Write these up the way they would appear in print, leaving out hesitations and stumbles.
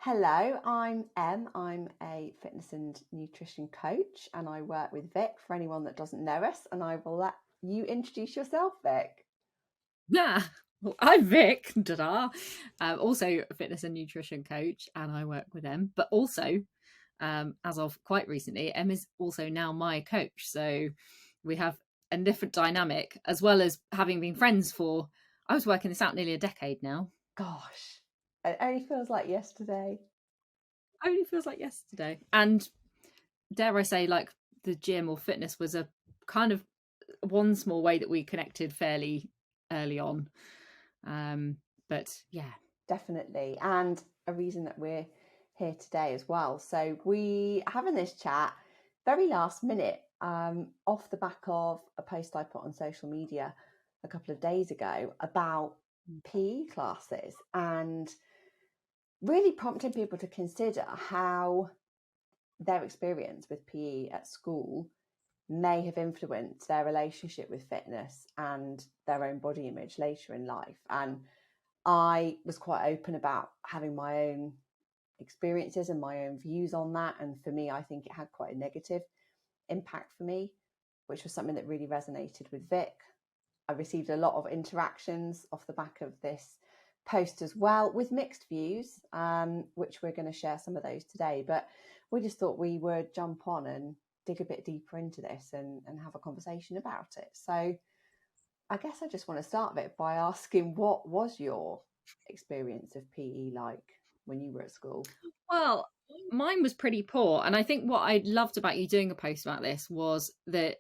Hello, I'm Em. I'm a fitness and nutrition coach, and I work with Vic for anyone that doesn't know us. And I will let you introduce yourself, Vic. Yeah, well, I'm Vic. Ta-da. Also a fitness and nutrition coach, and I work with Em. But also, as of quite recently, Em is also now my coach. So we have a different dynamic, as well as having been friends for. I was working this out nearly a decade now. Gosh, it only feels like yesterday. Only feels like yesterday. And dare I say, like the gym or fitness was a kind of one small way that we connected fairly early on. But yeah, Definitely. And a reason that we're here today as well. So we having this chat very last minute, off the back of a post I put on social media a couple of days ago about PE classes and really prompting people to consider how their experience with PE at school may have influenced their relationship with fitness and their own body image later in life. And I was quite open about having my own experiences and my own views on that. And for me, I think it had quite a negative impact for me, which was something that really resonated with Vic. I received a lot of interactions off the back of this post as well, with mixed views, which we're going to share some of those today. But we just thought we would jump on and dig a bit deeper into this and have a conversation about it. So I guess I just want to start it by asking, what was your experience of PE like when you were at school? well, mine was pretty poor. And I think what I loved about you doing a post about this was that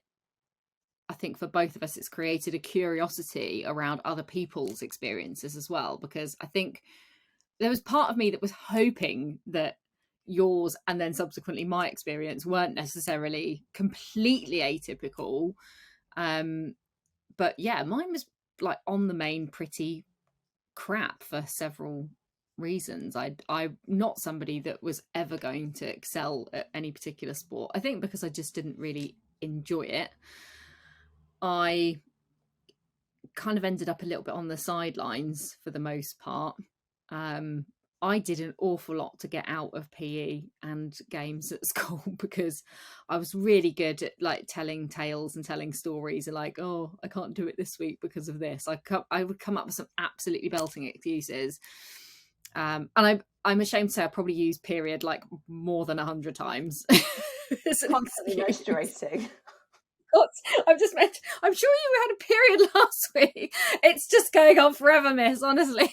I think for both of us, it's created a curiosity around other people's experiences as well. Because I think there was part of me that was hoping that yours and then subsequently my experience weren't necessarily completely atypical. Um, but yeah, mine was like on the main pretty crap for several reasons. I'm not somebody that was ever going to excel at any particular sport. I think because I just didn't really enjoy it. I kind of ended up a little bit on the sidelines for the most part. Um, I did an awful lot to get out of PE and games at school because I was really good at like telling tales and telling stories and like, oh, I can't do it this week because of this. I would come up with some absolutely belting excuses. I'm ashamed to say I probably used period like more than 100 times. As an Constantly excuse. menstruating. God, I'm sure you had a period last week. It's just going on forever, miss, honestly.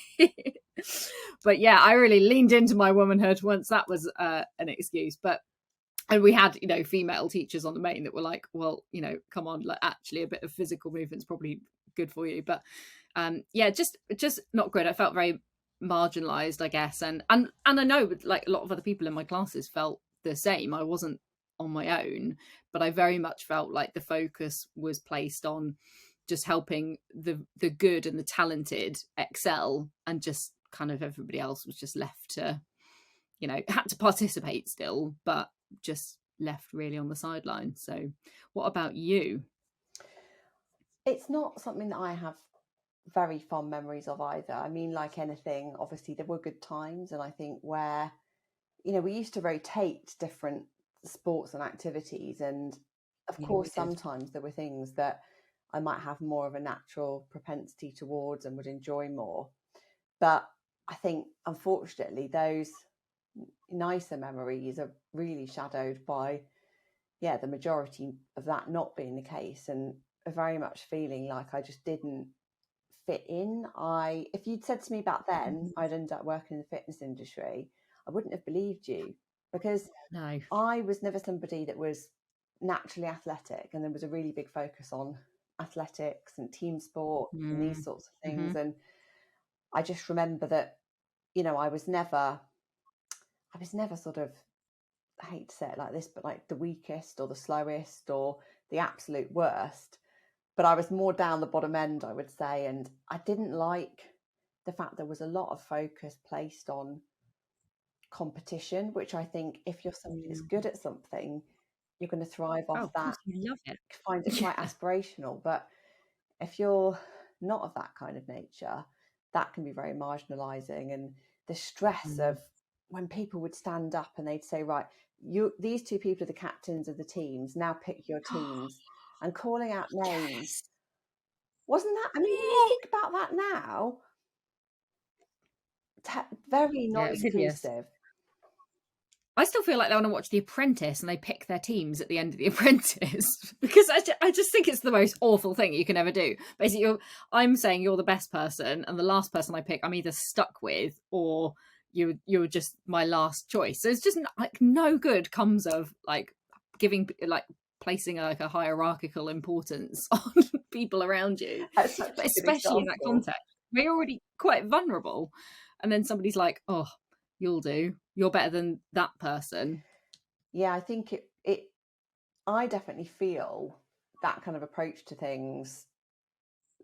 But yeah, I really leaned into my womanhood once that was an excuse. And we had, female teachers on the main that were like, well, come on, like actually a bit of physical movement's probably good for you. But yeah, just not good. I felt very marginalized, I guess. And I know like a lot of other people in my classes felt the same. I wasn't on my own, but I very much felt like the focus was placed on just helping the good and the talented excel, and just kind of everybody else was just left to, had to participate still, but just left really on the sidelines. So what about you? It's not something that I have very fond memories of either. I mean, like anything, obviously there were good times, and I think where, we used to rotate different sports and activities, and of Yeah, we course did. sometimes there were things that I might have more of a natural propensity towards and would enjoy more. But I think unfortunately those nicer memories are really shadowed by, the majority of that not being the case, and very much feeling like I just didn't fit in. If you'd said to me back then I'd end up working in the fitness industry, I wouldn't have believed you, because No. I was never somebody that was naturally athletic, and there was a really big focus on athletics and team sport and these sorts of Mm-hmm. things. And I just remember that, I was never sort of, I hate to say it like this, but like the weakest or the slowest or the absolute worst. But I was more down the bottom end, I would say. And I didn't like the fact there was a lot of focus placed on competition, which I think if you're somebody that's good at something, you're going to thrive Oh, off of that, course, you love it. find it quite Yeah. aspirational. But if you're not of that kind of nature, that can be very marginalizing. And the stress of Mm. when people would stand up and they'd say, right, these two people are the captains of the teams, now pick your teams, and calling out names. Yes. Wasn't that, I mean, when you think about that now, very Yeah, not it was hideous. inclusive. I still feel like they want to watch The Apprentice and they pick their teams at the end of The Apprentice because I just think it's the most awful thing you can ever do. Basically, I'm saying you're the best person, and the last person I pick, I'm either stuck with or you're just my last choice. So it's just like no good comes of like giving like placing like a hierarchical importance on people around you, That's such but a good especially in that example. context, we're already quite vulnerable, and then somebody's like, "Oh, you'll do. You're better than that person." Yeah, I think I definitely feel that kind of approach to things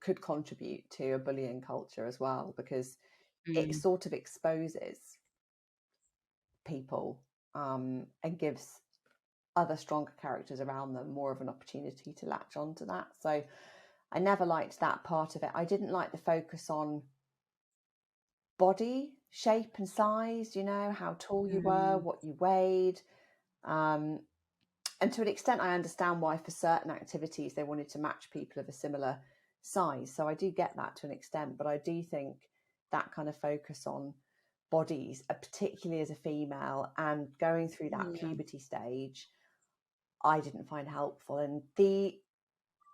could contribute to a bullying culture as well, because it sort of exposes people and gives other stronger characters around them more of an opportunity to latch onto that. So I never liked that part of it. I didn't like the focus on body shape and size, you know, how tall you were, what you weighed. And to an extent, I understand why for certain activities they wanted to match people of a similar size. So I do get that to an extent, but I do think that kind of focus on bodies, particularly as a female and going through that puberty stage, I didn't find helpful. And the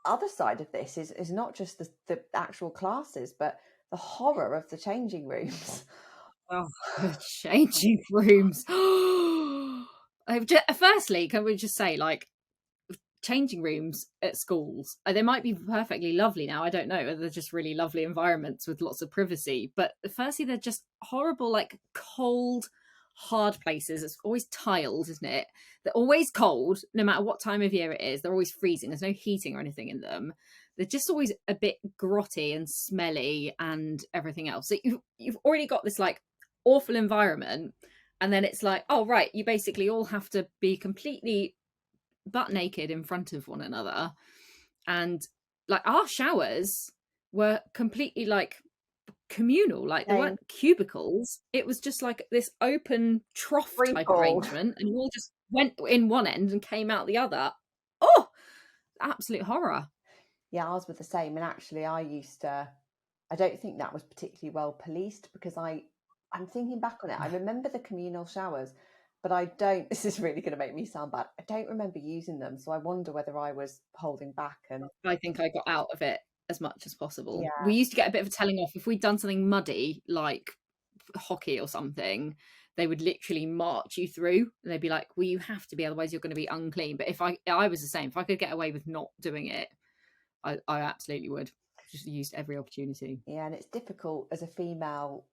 other side of this is not just the actual classes, but the horror of the changing rooms. Oh, the changing rooms. Firstly, can we just say, like, changing rooms at schools, they might be perfectly lovely now. I don't know. They're just really lovely environments with lots of privacy. But firstly, they're just horrible, like cold, hard places. It's always tiled, isn't it? They're always cold, no matter what time of year it is. They're always freezing. There's no heating or anything in them. They're just always a bit grotty and smelly and everything else. So you've already got this like awful environment, and then it's like, oh right, you basically all have to be completely butt naked in front of one another. And like our showers were completely like communal, like there weren't cubicles, it was just like this open trough type arrangement, and you all just went in one end and came out the other. Oh, absolute horror. Yeah, ours were the same. And actually I don't think that was particularly well policed, because I'm thinking back on it, I remember the communal showers, but I don't, this is really going to make me sound bad, I don't remember using them. So I wonder whether I was holding back. And I think I got out of it as much as possible. yeah, We used to get a bit of a telling off if we'd done something muddy, like hockey or something. They would literally march you through, and they'd be like, well, you have to be, otherwise you're going to be unclean. But if I was the same, if I could get away with not doing it, I absolutely would. Just used every opportunity. Yeah, and it's difficult as a female,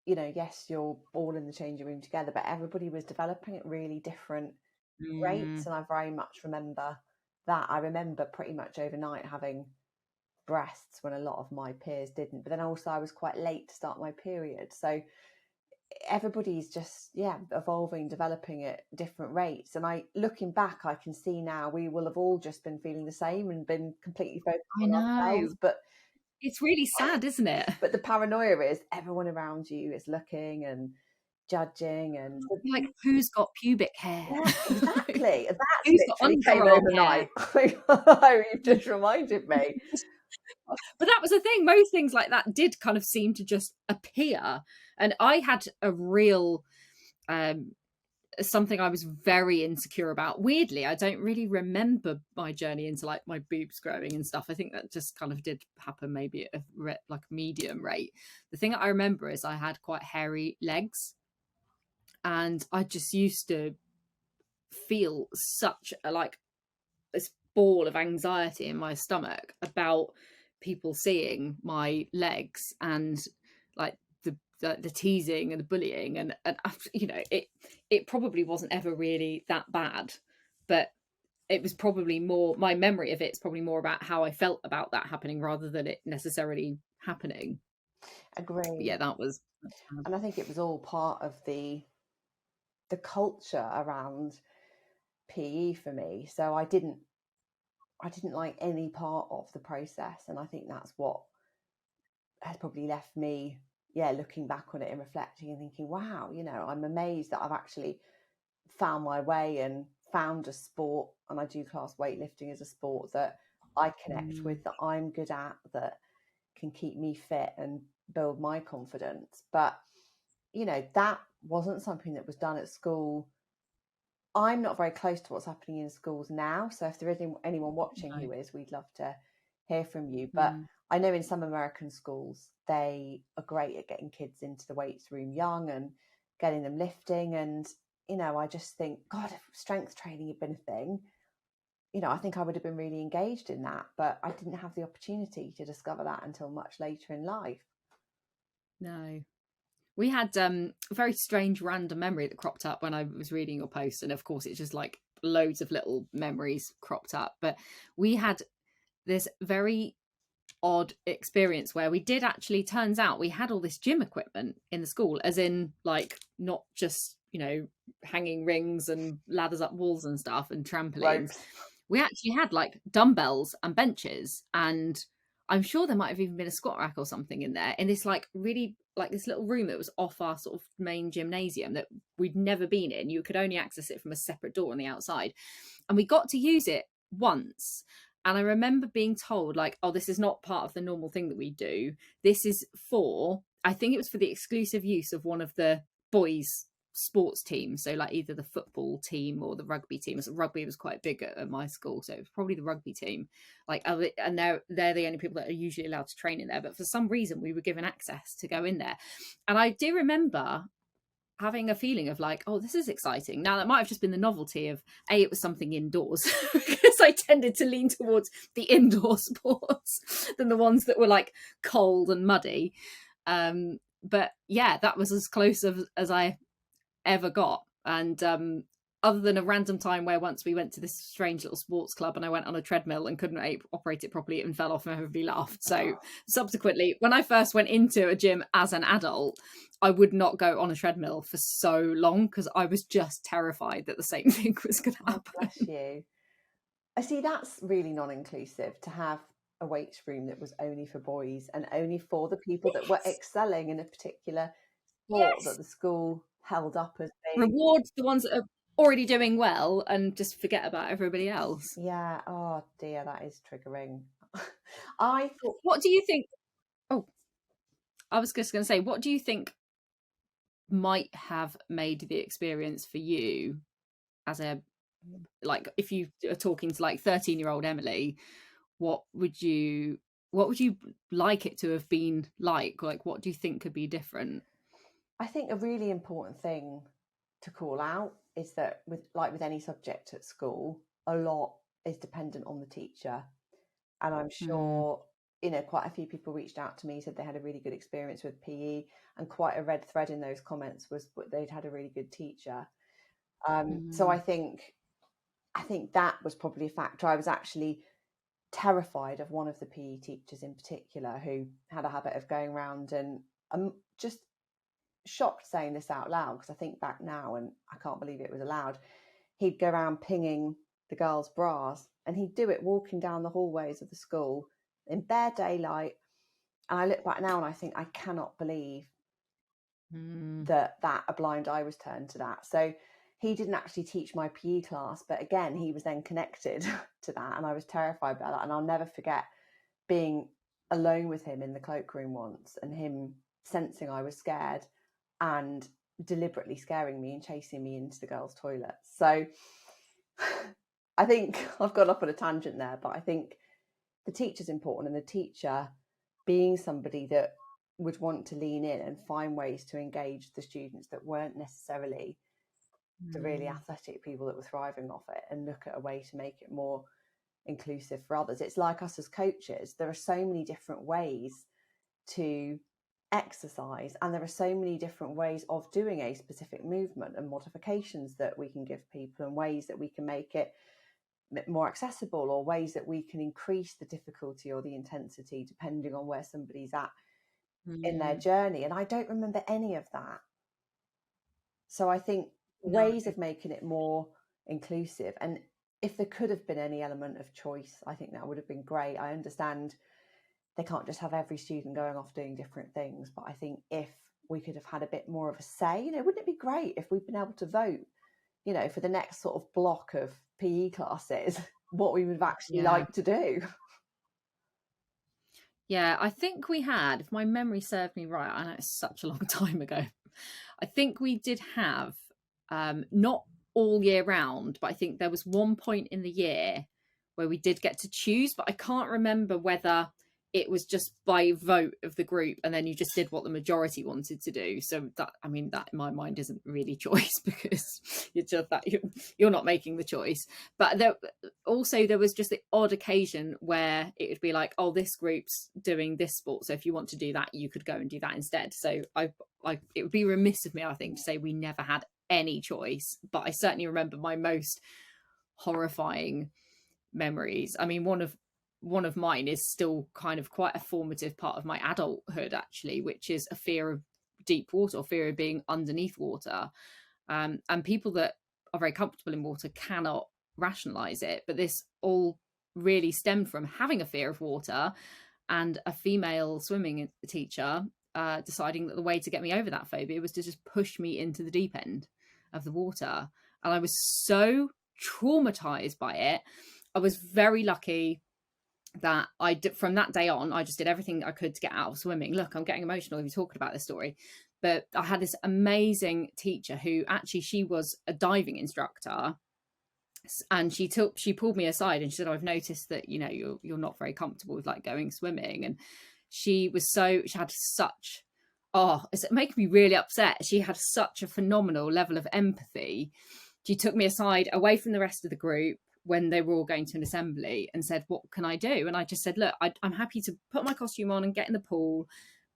you know, yes, you're all in the changing room together, but everybody was developing at really different rates. And I very much remember that. I remember pretty much overnight having breasts when a lot of my peers didn't. But then also I was quite late to start my period. So everybody's just, yeah, evolving, developing at different rates. And looking back, I can see now we will have all just been feeling the same and been completely focused on ourselves. But it's really sad, isn't it? But the paranoia is everyone around you is looking and judging, and like, who's got pubic hair? Yeah, exactly. That's who's literally got came overnight. You've just reminded me. But that was the thing. Most things like that did kind of seem to just appear. And I had a real something I was very insecure about. Weirdly, I don't really remember my journey into like my boobs growing and stuff. I think that just kind of did happen maybe at like medium rate. The thing that I remember is I had quite hairy legs, and I just used to feel such a like this ball of anxiety in my stomach about people seeing my legs, and like the teasing and the bullying, and you know, it probably wasn't ever really that bad, but it was probably more, my memory of it's probably more about how I felt about that happening rather than it necessarily happening. Agree. But yeah, that was, and I think it was all part of the culture around PE for me. So I didn't like any part of the process, and I think that's what has probably left me looking back on it and reflecting and thinking, wow, I'm amazed that I've actually found my way and found a sport, and I do class weightlifting as a sport that I connect with, that I'm good at, that can keep me fit and build my confidence. But that wasn't something that was done at school. I'm not very close to what's happening in schools now, so if there is anyone watching who is, we'd love to hear from you. But I know in some American schools they are great at getting kids into the weights room young and getting them lifting. And I just think, God, if strength training had been a thing, I think I would have been really engaged in that, but I didn't have the opportunity to discover that until much later in life. No. We had a very strange random memory that cropped up when I was reading your post. And of course, it's just like loads of little memories cropped up. But we had this very odd experience where we did actually, turns out we had all this gym equipment in the school, as in like not just, hanging rings and ladders up walls and stuff and trampolines. Ropes. We actually had like dumbbells and benches, and I'm sure there might have even been a squat rack or something in there, in this like really like this little room that was off our sort of main gymnasium that we'd never been in. You could only access it from a separate door on the outside, and we got to use it once. And I remember being told, like, oh, this is not part of the normal thing that we do. This is for, I think it was for the exclusive use of one of the boys' sports teams. So like either the football team or the rugby team. Rugby was quite big at my school, so it was probably the rugby team. Like, and they're the only people that are usually allowed to train in there. But for some reason, we were given access to go in there. And I do remember having a feeling of like, oh, this is exciting. Now, that might have just been the novelty of it was something indoors, because I tended to lean towards the indoor sports than the ones that were like cold and muddy. But yeah, that was as close as I ever got. And other than a random time where once we went to this strange little sports club and I went on a treadmill and couldn't operate it properly and fell off and everybody laughed. So subsequently, when I first went into a gym as an adult, I would not go on a treadmill for so long because I was just terrified that the same thing was going to happen. Oh, bless you. I see, that's really non-inclusive to have a weights room that was only for boys and only for the people that were excelling in a particular sport that the school held up as being... Reward the ones that are already doing well and just forget about everybody else. Yeah. Oh dear, that is triggering. I thought... What do you think? Oh, I was just going to say, what do you think might have made the experience for you as a, like, if you are talking to like 13-year-old Emily, what would you like it to have been like what do you think could be different? I think a really important thing to call out is that with any subject at school, a lot is dependent on the teacher. And I'm sure quite a few people reached out to me, said they had a really good experience with PE, and quite a red thread in those comments was they'd had a really good teacher. So I think that was probably a factor. I was actually terrified of one of the PE teachers in particular, who had a habit of going around, and I'm just shocked saying this out loud because I think back now and I can't believe it was allowed. He'd go around pinging the girls' bras, and he'd do it walking down the hallways of the school in bare daylight. And I look back now and I think, I cannot believe that a blind eye was turned to that. So he didn't actually teach my PE class, but again, he was then connected to that, and I was terrified about that. And I'll never forget being alone with him in the cloakroom once, and him sensing I was scared and deliberately scaring me and chasing me into the girls' toilets. So I think I've gone off on a tangent there, but I think the teacher's important, and the teacher being somebody that would want to lean in and find ways to engage the students that weren't necessarily the really athletic people that were thriving off it, and look at a way to make it more inclusive for others. It's like us as coaches, there are so many different ways to exercise, and there are so many different ways of doing a specific movement and modifications that we can give people, and ways that we can make it more accessible, or ways that we can increase the difficulty or the intensity depending on where somebody's at in their journey. And I don't remember any of that. So I think ways of making it more inclusive, and if there could have been any element of choice, I think that would have been great. I understand they can't just have every student going off doing different things. But I think if we could have had a bit more of a say, wouldn't it be great if we'd been able to vote, for the next sort of block of PE classes, what we would actually like to do? Yeah, I think we had, if my memory served me right, I know it's such a long time ago, I think we did have, not all year round, but I think there was one point in the year where we did get to choose, but I can't remember whether it was just by vote of the group and then you just did what the majority wanted to do. So that, I mean, that in my mind isn't really choice, because you're just that you're not making the choice. But there was just the odd occasion where it would be like, oh, this group's doing this sport, so if you want to do that, you could go and do that instead. So it would be remiss of me, I think, to say we never had any choice, but I certainly remember my most horrifying memories. I mean, one of mine is still kind of quite a formative part of my adulthood, actually, which is a fear of deep water, or fear of being underneath water. And people that are very comfortable in water cannot rationalize it, but this all really stemmed from having a fear of water and a female swimming teacher deciding that the way to get me over that phobia was to just push me into the deep end of the water. And I was so traumatized by it. I was very lucky that from that day on, I just did everything I could to get out of swimming. Look, I'm getting emotional even talking about this story, but I had this amazing teacher who actually, she was a diving instructor, and she pulled me aside and she said, oh, I've noticed that you're not very comfortable with like going swimming. And she had such, it's making me really upset, she had such a phenomenal level of empathy. She took me aside away from the rest of the group when they were all going to an assembly and said, what can I do? And I just said, look, I'm happy to put my costume on and get in the pool,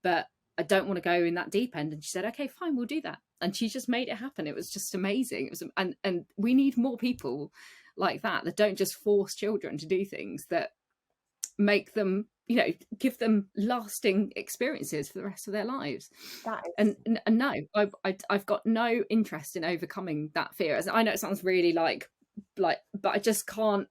but I don't want to go in that deep end. And she said, okay, fine, we'll do that. And she just made it happen. It was just amazing. It was, and we need more people like that don't just force children to do things, that make them, give them lasting experiences for the rest of their lives. And no, I've got no interest in overcoming that fear. As I know it sounds really like, but I just can't.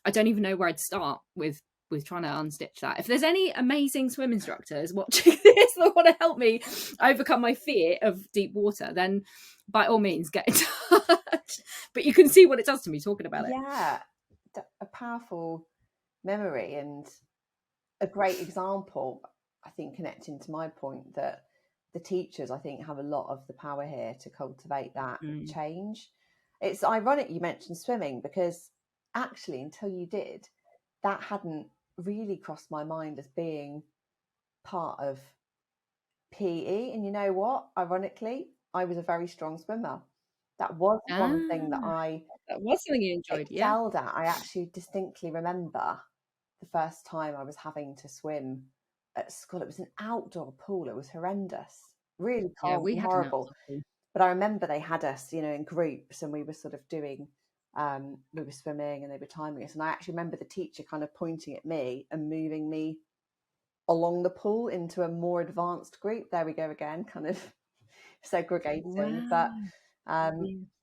I don't even know where I'd start with trying to unstitch that. If there's any amazing swim instructors watching this that want to help me overcome my fear of deep water, then by all means get in touch. But you can see what it does to me talking about it. Yeah, a powerful memory and a great example, I think, connecting to my point that the teachers, I think, have a lot of the power here to cultivate that change. It's ironic you mentioned swimming, because actually, until you did, that hadn't really crossed my mind as being part of PE. And you know what? Ironically, I was a very strong swimmer. That was one thing that was something you enjoyed, excelled at. I actually distinctly remember the first time I was having to swim at school. It was an outdoor pool. It was horrendous, really cold and horrible. But I remember they had us, in groups, and we were sort of doing, we were swimming and they were timing us. And I actually remember the teacher kind of pointing at me and moving me along the pool into a more advanced group. There we go again, kind of segregating. Wow.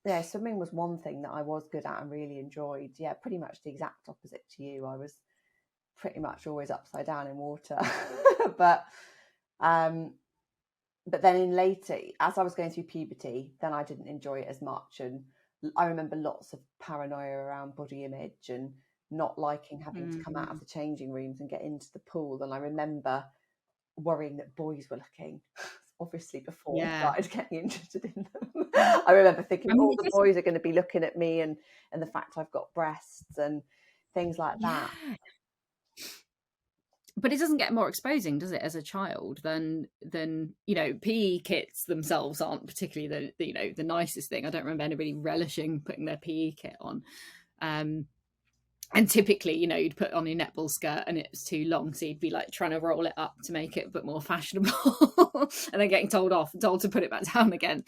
But swimming was one thing that I was good at and really enjoyed. Yeah, pretty much the exact opposite to you. I was pretty much always upside down in water. But then in later, as I was going through puberty, then I didn't enjoy it as much. And I remember lots of paranoia around body image and not liking having to come out of the changing rooms and get into the pool. And I remember worrying that boys were looking, obviously, before I started getting interested in them. I remember thinking, the boys are going to be looking at me and the fact I've got breasts and things like that. But it doesn't get more exposing, does it, as a child? Than PE kits themselves aren't particularly the nicest thing. I don't remember anybody relishing putting their PE kit on. And typically, you'd put on your netball skirt and it was too long, so you'd be like trying to roll it up to make it a bit more fashionable, and then getting told to put it back down again.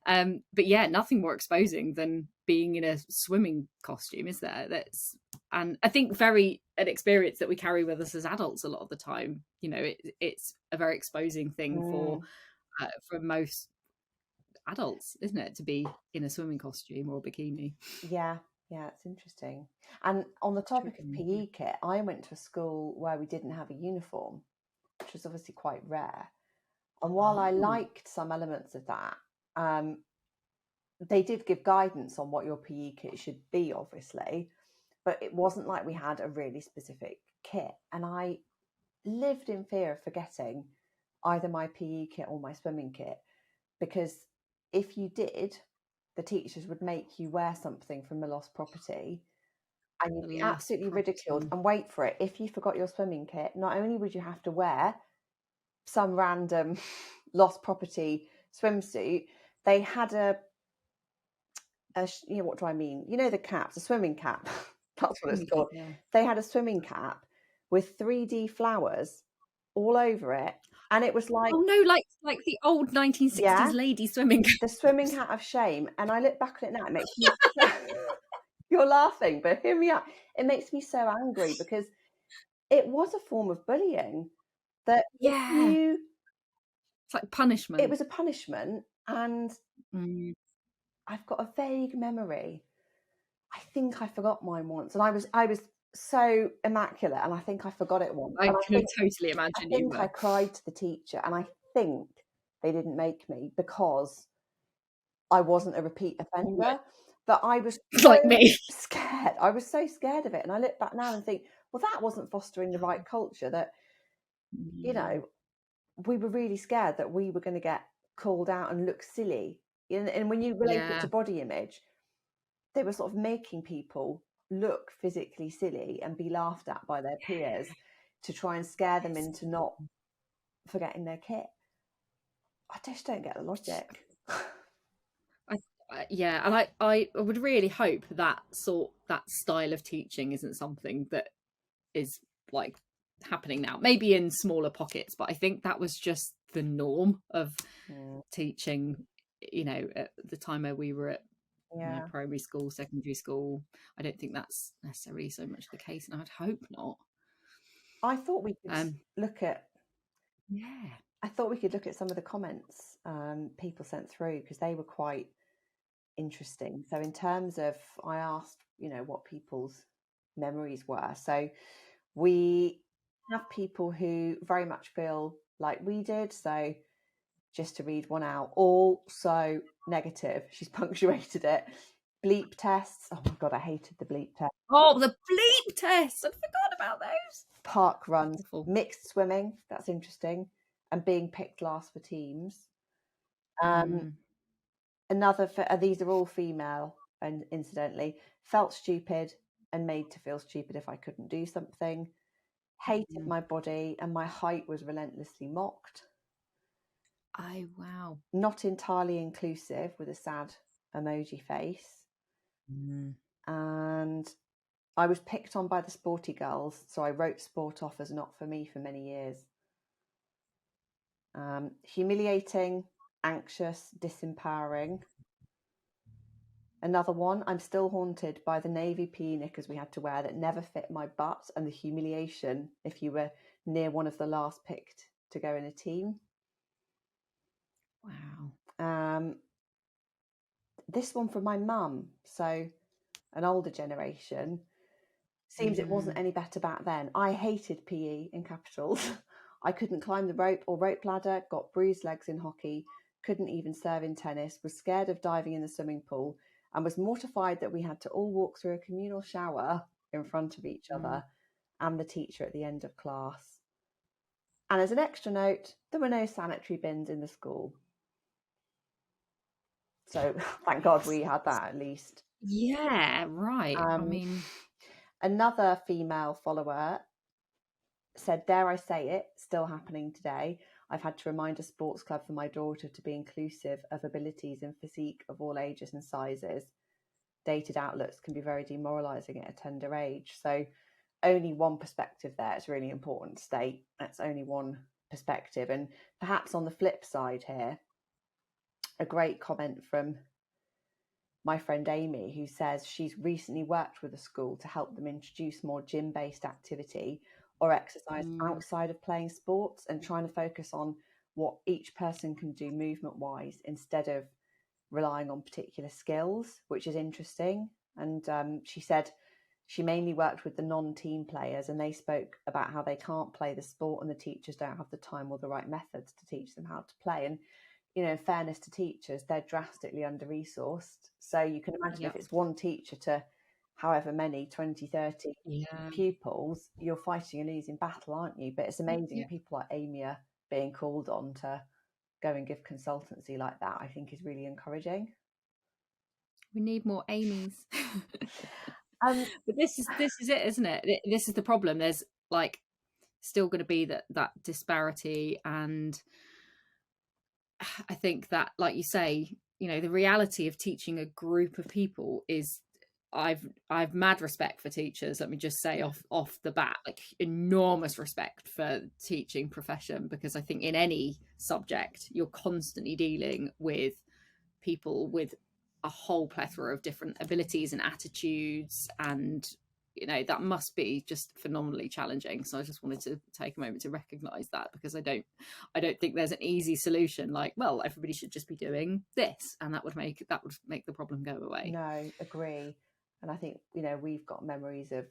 But yeah, nothing more exposing than being in a swimming costume, is there? And I think an experience that we carry with us as adults a lot of the time. It's a very exposing thing for most adults, isn't it, to be in a swimming costume or a bikini? Yeah, Yeah, it's interesting. And on the topic of PE kit, I went to a school where we didn't have a uniform, which was obviously quite rare. And while I liked some elements of that, they did give guidance on what your PE kit should be, obviously, but it wasn't like we had a really specific kit. And I lived in fear of forgetting either my PE kit or my swimming kit, because if you did, the teachers would make you wear something from the lost property and you'd be absolutely ridiculed. And wait for it, if you forgot your swimming kit, not only would you have to wear some random lost property swimsuit, they had a what do I mean? You know, the caps, a swimming cap. That's what it's called. Yeah. They had a swimming cap with 3D flowers all over it. And it was like, oh no, like the old 1960s lady swimming cap. The swimming hat of shame. And I look back at it now, it makes me you're laughing, but hear me out. It makes me so angry because it was a form of bullying. That it's like punishment. It was a punishment, and I've got a vague memory. I think I forgot mine once, and I was so immaculate, and I think I forgot it once. I can totally imagine. I think I cried to the teacher, and I think they didn't make me because I wasn't a repeat offender. But I was like me scared. I was so scared of it, and I look back now and think, well, that wasn't fostering the right culture. That you know, we were really scared that we were going to get called out and look silly. And when you relate it to body image, they were sort of making people look physically silly and be laughed at by their peers to try and scare them into not forgetting their kit. I just don't get the logic. And I would really hope that style of teaching isn't something that is like happening now, maybe in smaller pockets, but I think that was just the norm of teaching, you know, at the time where we were at primary school, secondary school. I don't think that's necessarily so much the case, and I'd hope not. I thought we could look at I thought we could look at some of the comments people sent through, because they were quite interesting. So in terms of, I asked, you know, what people's memories were. So we have people who very much feel like we did. So just to read one out, all so negative. She's punctuated it. Bleep tests. Oh my God, I hated the bleep test. Oh, the bleep tests. I forgot about those. Park runs. Mixed swimming. That's interesting. And being picked last for teams. Another, these are all female, and incidentally, felt stupid and made to feel stupid if I couldn't do something. Hated my body, and my height was relentlessly mocked. Wow. Not entirely inclusive, with a sad emoji face. And I was picked on by the sporty girls, so I wrote sport off as not for me for many years. Humiliating, anxious, disempowering. Another one, I'm still haunted by the navy PE knickers we had to wear that never fit my butt, and the humiliation if you were near one of the last picked to go in a team. Wow. This one from my mum, so an older generation. Seems it wasn't any better back then. I hated PE in capitals. I couldn't climb the rope or rope ladder, got bruised legs in hockey, couldn't even serve in tennis, was scared of diving in the swimming pool, and was mortified that we had to all walk through a communal shower in front of each other and the teacher at the end of class. And as an extra note, there were no sanitary bins in the school. So thank God we had that at least. Yeah, right. I mean, another female follower said, dare I say it, still happening today. I've had to remind a sports club for my daughter to be inclusive of abilities and physique of all ages and sizes. Dated outlets can be very demoralising at a tender age. So only one perspective there. It's really important to state that's only one perspective. And perhaps on the flip side here, a great comment from my friend Amy, who says she's recently worked with a school to help them introduce more gym-based activity or exercise outside of playing sports, and trying to focus on what each person can do movement-wise instead of relying on particular skills, which is interesting. And she said she mainly worked with the non-team players, and they spoke about how they can't play the sport and the teachers don't have the time or the right methods to teach them how to play. And, you know, in fairness to teachers, they're drastically under-resourced. So you can imagine if it's one teacher to however many, 20, 30 pupils, you're fighting a losing battle, aren't you? But it's amazing people like Amy are being called on to go and give consultancy like that. I think is really encouraging. We need more Amy's. But this is it, isn't it? This is the problem. There's like still going to be that disparity, and I think that, like you say, you know, the reality of teaching a group of people is I've mad respect for teachers. Let me just say off the bat, like enormous respect for teaching profession, because I think in any subject you're constantly dealing with people with a whole plethora of different abilities and attitudes, and you know that must be just phenomenally challenging. So I just wanted to take a moment to recognize that, because I don't think there's an easy solution like, well, everybody should just be doing this and that would make the problem go away. No, agree. And I think, you know, we've got memories of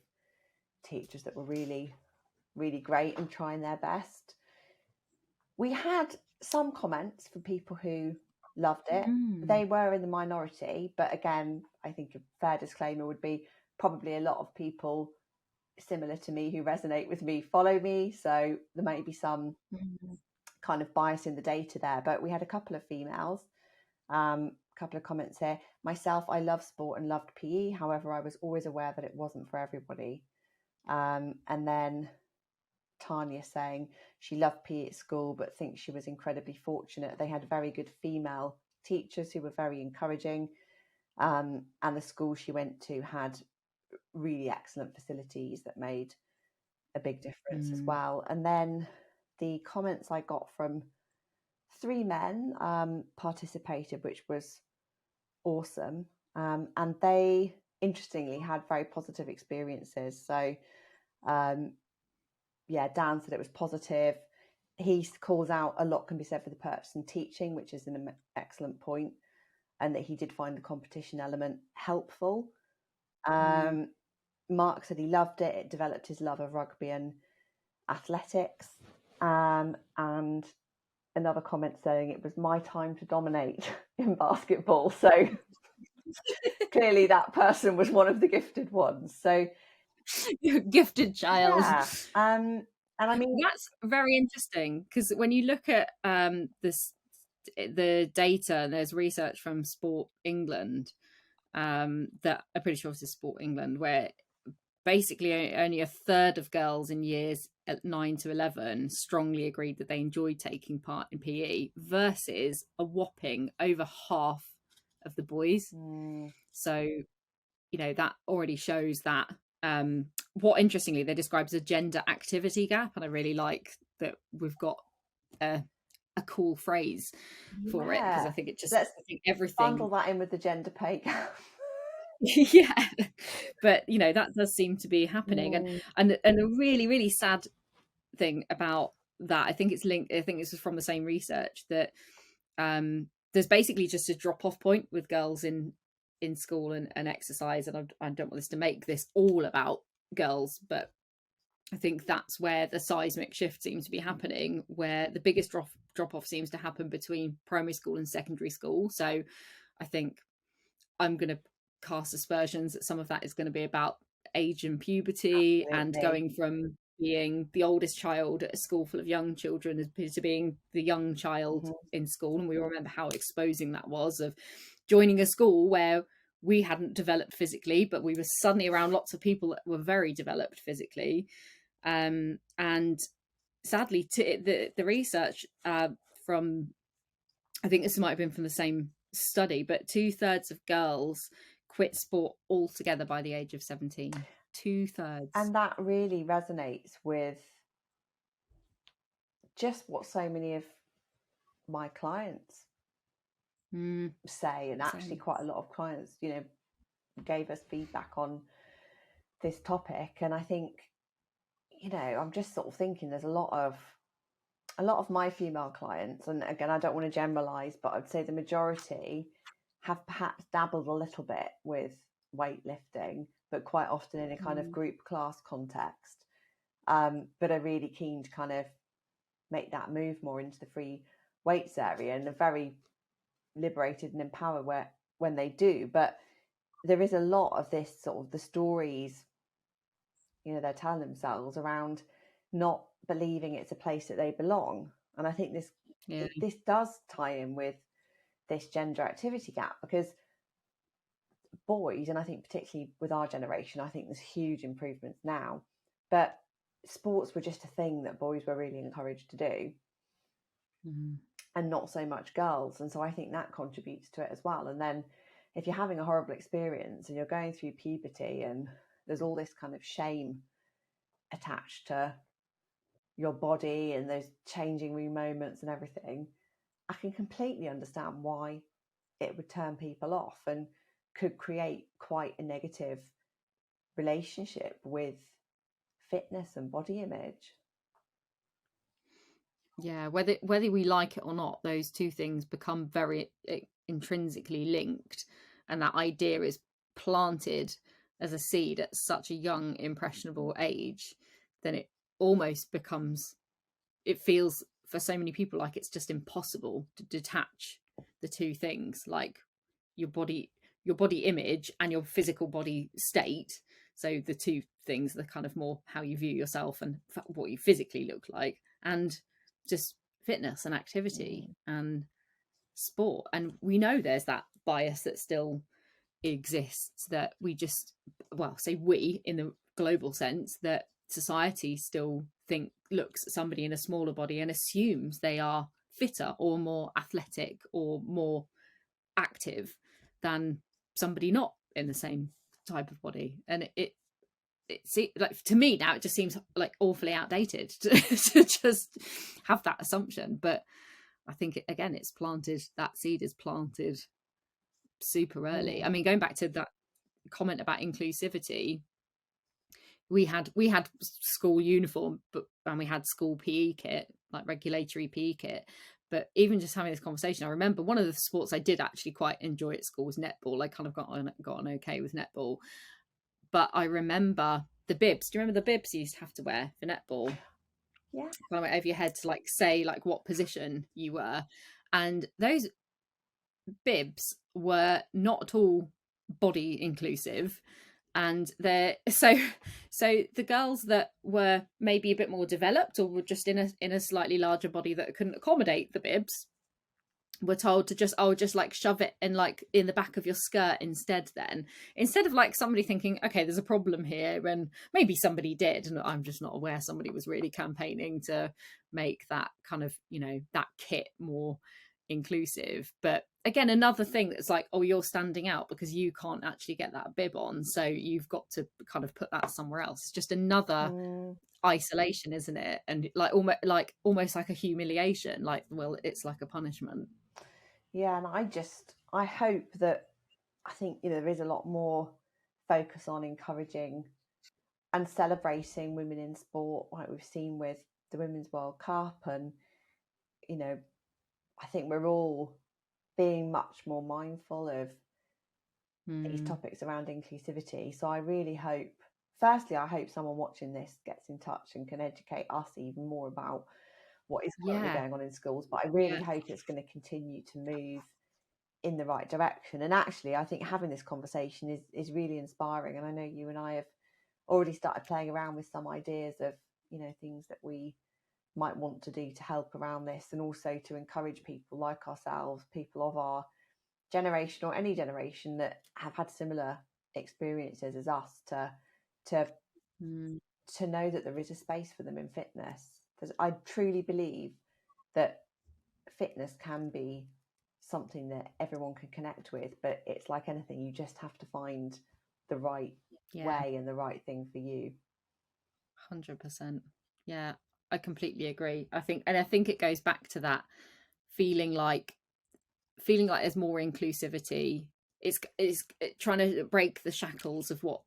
teachers that were really, really great and trying their best. We had some comments from people who loved it. They were in the minority, but again, I think a fair disclaimer would be probably a lot of people similar to me who resonate with me follow me, so there may be some kind of bias in the data there. But we had a couple of females, couple of comments here. Myself, I love sport and loved PE, however I was always aware that it wasn't for everybody. And then Tanya saying she loved PE at school but thinks she was incredibly fortunate. They had very good female teachers who were very encouraging, and the school she went to had really excellent facilities that made a big difference as well. And then the comments I got from 3 men participated, which was awesome, and they interestingly had very positive experiences. So Dan said it was positive. He calls out a lot can be said for the purpose and teaching, which is an excellent point, and that he did find the competition element helpful. Mark said he loved it. It developed his love of rugby and athletics. And another comment saying it was my time to dominate in basketball. So clearly that person was one of the gifted ones. So gifted child. Yeah. And I mean, that's very interesting, because when you look at the data, and there's research from Sport England that I'm pretty sure this is Sport England, where basically only a third of girls in years 9 to 11 strongly agreed that they enjoyed taking part in PE, versus a whopping over half of the boys. So, you know, that already shows that what interestingly they describe as a gender activity gap, and I really like that we've got a cool phrase for it, because I think it just everything bundle that in with the gender pay gap. Yeah, but you know that does seem to be happening, and a really, really sad thing about that, I think it's linked, I think this is from the same research, that there's basically just a drop-off point with girls in school and exercise, and I don't want this to make this all about girls, but I think that's where the seismic shift seems to be happening, where the biggest drop-off seems to happen between primary school and secondary school. So I think I'm going to cast aspersions that some of that is going to be about age and puberty. Absolutely. And going from being the oldest child at a school full of young children to being the young child in school. And we remember how exposing that was, of joining a school where we hadn't developed physically, but we were suddenly around lots of people that were very developed physically. And sadly, the research from, I think this might have been from the same study, but 2/3 of girls quit sport altogether by the age of 17. 2/3. And that really resonates with just what so many of my clients say, and actually quite a lot of clients, you know, gave us feedback on this topic. And I think, you know, I'm just sort of thinking there's a lot of my female clients, and again, I don't want to generalize, but I'd say the majority have perhaps dabbled a little bit with weightlifting, but quite often in a kind of group class context, but are really keen to kind of make that move more into the free weights area, and are very liberated and empowered when they do. But there is a lot of this sort of the stories, you know, they're telling themselves around not believing it's a place that they belong. And I think this does tie in with this gender activity gap, because boys, and I think particularly with our generation, I think there's huge improvements now, but sports were just a thing that boys were really encouraged to do, and not so much girls. And so I think that contributes to it as well. And then if you're having a horrible experience and you're going through puberty and there's all this kind of shame attached to your body and those changing room moments and everything, I can completely understand why it would turn people off and could create quite a negative relationship with fitness and body image. Yeah, whether we like it or not, those two things become very intrinsically linked, and that idea is planted as a seed at such a young, impressionable age, then it almost becomes, it feels for so many people like it's just impossible to detach the two things, like your body image and your physical body state. So the two things, the kind of more how you view yourself and what you physically look like, and just fitness and activity and sport. And we know there's that bias that still exists, that we just, well, say we in the global sense, that society still looks at somebody in a smaller body and assumes they are fitter or more athletic or more active than somebody not in the same type of body. And it like, to me now, it just seems like awfully outdated to just have that assumption. But I think again, it's planted, that seed is planted super early. I mean, going back to that comment about inclusivity, we had school uniform, and we had school PE kit, like regulatory PE kit. But even just having this conversation, I remember one of the sports I did actually quite enjoy at school was netball. I kind of got on okay with netball. But I remember the bibs. Do you remember the bibs you used to have to wear for netball? Yeah. Kind of went over your head to like say like what position you were. And those bibs were not at all body inclusive. And they're so the girls that were maybe a bit more developed or were just in a slightly larger body that couldn't accommodate the bibs were told to just like shove it in like in the back of your skirt instead, then, instead of like somebody thinking, okay, there's a problem here, and maybe somebody did, and I'm just not aware, somebody was really campaigning to make that kind of, you know, that kit more inclusive. But again, another thing that's like, oh, you're standing out because you can't actually get that bib on, so you've got to kind of put that somewhere else. It's just another isolation, isn't it? And like almost like a humiliation, like, well, it's like a punishment. Yeah, and I hope that, I think, you know, there is a lot more focus on encouraging and celebrating women in sport, like we've seen with the Women's World Cup. And, you know, I think we're all being much more mindful of these topics around inclusivity. So I really hope, firstly, I hope someone watching this gets in touch and can educate us even more about what is currently going on in schools. But I really hope it's going to continue to move in the right direction. And actually, I think having this conversation is really inspiring. And I know you and I have already started playing around with some ideas of, you know, things that we might want to do to help around this, and also to encourage people like ourselves, people of our generation or any generation that have had similar experiences as us, to know that there is a space for them in fitness. Because I truly believe that fitness can be something that everyone can connect with, but it's like anything, you just have to find the right way and the right thing for you. 100%. Yeah, I completely agree. I think it goes back to that feeling like there's more inclusivity. It's trying to break the shackles of what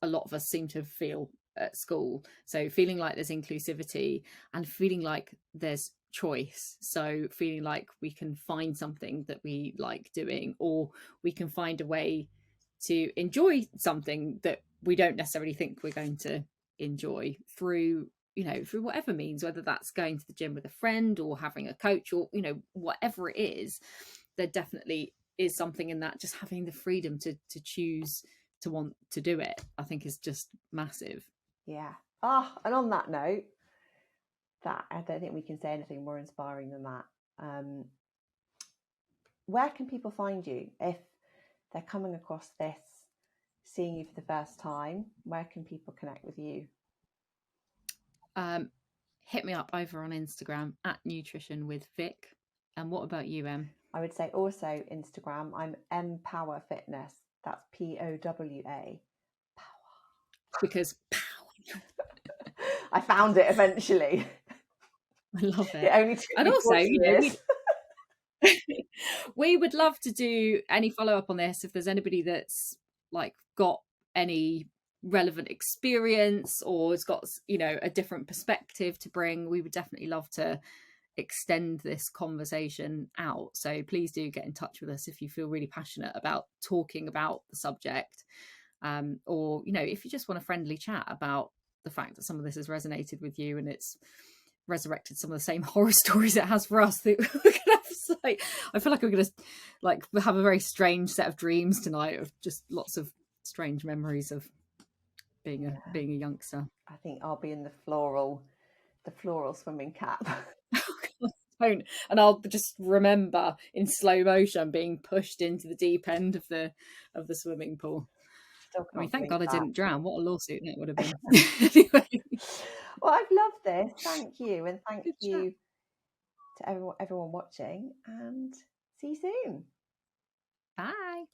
a lot of us seem to feel at school. So feeling like there's inclusivity and feeling like there's choice. So feeling like we can find something that we like doing, or we can find a way to enjoy something that we don't necessarily think we're going to enjoy through, you know, through whatever means, whether that's going to the gym with a friend or having a coach or, you know, whatever it is. There definitely is something in that, just having the freedom to choose to want to do it, I think is just massive. Yeah. And on that note, that I don't think we can say anything more inspiring than that. Where can people find you if they're coming across this, seeing you for the first time? Where can people connect with you? Hit me up over on Instagram at Nutrition with Vic. And what about you, Em? I would say also Instagram. I'm Empower Fitness. That's POWA. Power. Because power. I found it eventually. I love it. It only took and me also, you know, we would love to do any follow up on this if there's anybody that's like got any relevant experience or has got, you know, a different perspective to bring. We would definitely love to extend this conversation out, so please do get in touch with us if you feel really passionate about talking about the subject, or, you know, if you just want a friendly chat about the fact that some of this has resonated with you and it's resurrected some of the same horror stories it has for us. We're gonna have, like, I feel like we're gonna like have a very strange set of dreams tonight of just lots of strange memories of being a youngster. I think I'll be in the floral swimming cap. Don't. And I'll just remember in slow motion being pushed into the deep end of the swimming pool. I mean, thank God I didn't drown. What a lawsuit that would have been. Anyway. Well, I've loved this. Thank you. And thank you to everyone watching, and see you soon. Bye.